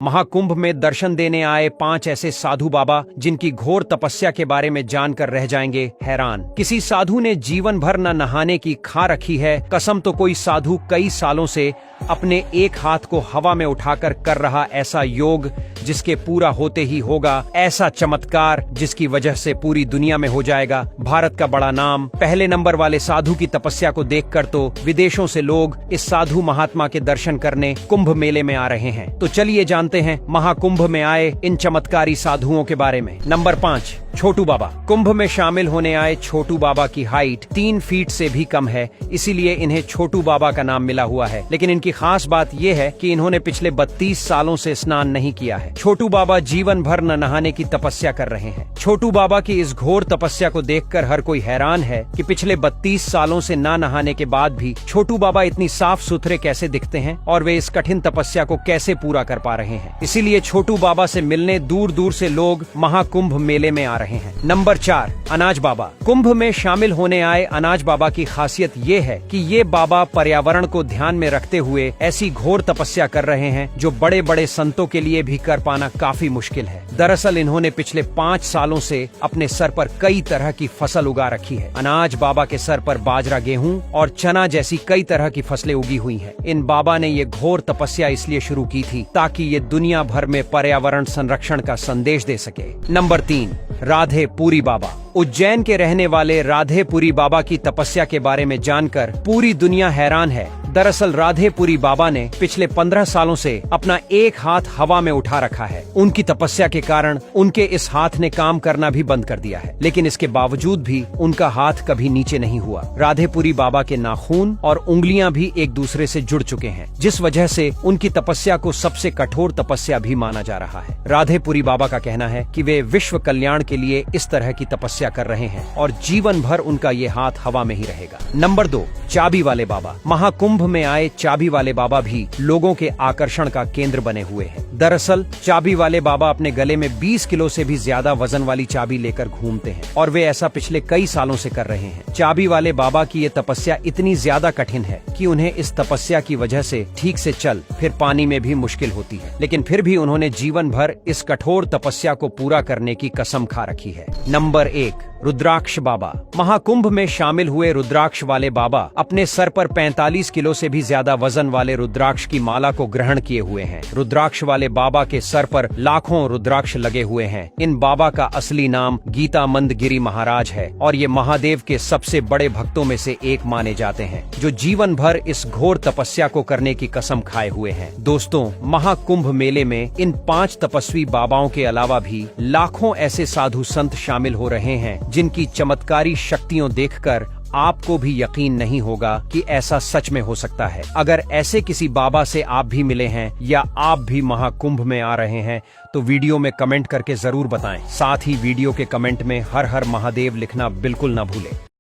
महाकुंभ में दर्शन देने आए 5 ऐसे साधु बाबा जिनकी घोर तपस्या के बारे में जानकर रह जाएंगे हैरान। किसी साधु ने जीवन भर न नहाने की खा रखी है कसम, तो कोई साधु कई सालों से अपने एक हाथ को हवा में उठाकर कर रहा ऐसा योग जिसके पूरा होते ही होगा ऐसा चमत्कार जिसकी वजह से पूरी दुनिया में हो जाएगा भारत का बड़ा नाम। पहले नंबर वाले साधु की तपस्या को देखकर तो विदेशों से लोग इस साधु महात्मा के दर्शन करने कुंभ मेले में आ रहे हैं। तो चलिए जानते हैं महाकुंभ में आए इन चमत्कारी साधुओं के बारे में। नंबर 5, छोटू बाबा। कुंभ में शामिल होने आए छोटू बाबा की हाइट 3 फीट से भी कम है, इसीलिए इन्हें छोटू बाबा का नाम मिला हुआ है। लेकिन इनकी खास बात यह है कि इन्होंने पिछले 32 सालों से स्नान नहीं किया है। छोटू बाबा जीवन भर न नहाने की तपस्या कर रहे हैं। छोटू बाबा की इस घोर तपस्या को देखकर हर कोई हैरान है कि पिछले 32 सालों से ना नहाने के बाद भी छोटू बाबा इतनी साफ सुथरे कैसे दिखते हैं और वे इस कठिन तपस्या को कैसे पूरा कर पा रहे हैं। इसीलिए छोटू बाबा से मिलने दूर दूर से लोग महाकुंभ मेले में आ रहे हैं। नंबर 4, अनाज बाबा। कुंभ में शामिल होने आए अनाज बाबा की खासियत ये है कि ये बाबा पर्यावरण को ध्यान में रखते हुए ऐसी घोर तपस्या कर रहे हैं जो बड़े बड़े संतों के लिए भी कर पाना काफी मुश्किल है। दरअसल इन्होंने पिछले 5 सालों से अपने सर पर कई तरह की फसल उगा रखी है। अनाज बाबा के सर पर बाजरा, गेहूं और चना जैसी कई तरह की फसलें उगी हुई हैं। इन बाबा ने ये घोर तपस्या इसलिए शुरू की थी ताकि ये दुनिया भर में पर्यावरण संरक्षण का संदेश दे सके। नंबर 3, राधे पुरी बाबा। उज्जैन के रहने वाले राधे पुरी बाबा की तपस्या के बारे में जानकर पूरी दुनिया हैरान है। दरअसल राधे पुरी बाबा ने पिछले 15 सालों से अपना एक हाथ हवा में उठा रखा है। उनकी तपस्या के कारण उनके इस हाथ ने काम करना भी बंद कर दिया है, लेकिन इसके बावजूद भी उनका हाथ कभी नीचे नहीं हुआ। राधे पुरी बाबा के नाखून और उंगलियां भी एक दूसरे से जुड़ चुके हैं, जिस वजह से उनकी तपस्या को सबसे कठोर तपस्या भी माना जा रहा है। राधे पुरी बाबा का कहना है कि वे विश्व कल्याण के लिए इस तरह की तपस्या कर रहे हैं और जीवन भर उनका ये हाथ हवा में ही रहेगा। नंबर 2, चाबी वाले बाबा। महाकुंभ में आए चाबी वाले बाबा भी लोगों के आकर्षण का केंद्र बने हुए हैं। दरअसल चाबी वाले बाबा अपने गले में 20 किलो से भी ज्यादा वजन वाली चाबी लेकर घूमते हैं और वे ऐसा पिछले कई सालों से कर रहे हैं। चाबी वाले बाबा की ये तपस्या इतनी ज्यादा कठिन है कि उन्हें इस तपस्या की वजह से ठीक से चल फिर पानी में भी मुश्किल होती है, लेकिन फिर भी उन्होंने जीवन भर इस कठोर तपस्या को पूरा करने की कसम खा रखी है। नंबर 1, रुद्राक्ष बाबा। महाकुंभ में शामिल हुए रुद्राक्ष वाले बाबा अपने सर पर 45 किलो से भी ज्यादा वजन वाले रुद्राक्ष की माला को ग्रहण किए हुए हैं। रुद्राक्ष वाले बाबा के सर पर लाखों रुद्राक्ष लगे हुए हैं। इन बाबा का असली नाम गीतामंद गिरी महाराज है और ये महादेव के सबसे बड़े भक्तों में से एक माने जाते हैं, जो जीवन भर इस घोर तपस्या को करने की कसम खाए हुए हैं। दोस्तों, महाकुंभ मेले में इन 5 तपस्वी बाबाओं के अलावा भी लाखों ऐसे साधु संत शामिल हो रहे हैं जिनकी चमत्कारी शक्तियों देखकर आपको भी यकीन नहीं होगा कि ऐसा सच में हो सकता है। अगर ऐसे किसी बाबा से आप भी मिले हैं या आप भी महाकुंभ में आ रहे हैं तो वीडियो में कमेंट करके जरूर बताएं। साथ ही वीडियो के कमेंट में हर हर महादेव लिखना बिल्कुल न भूलें।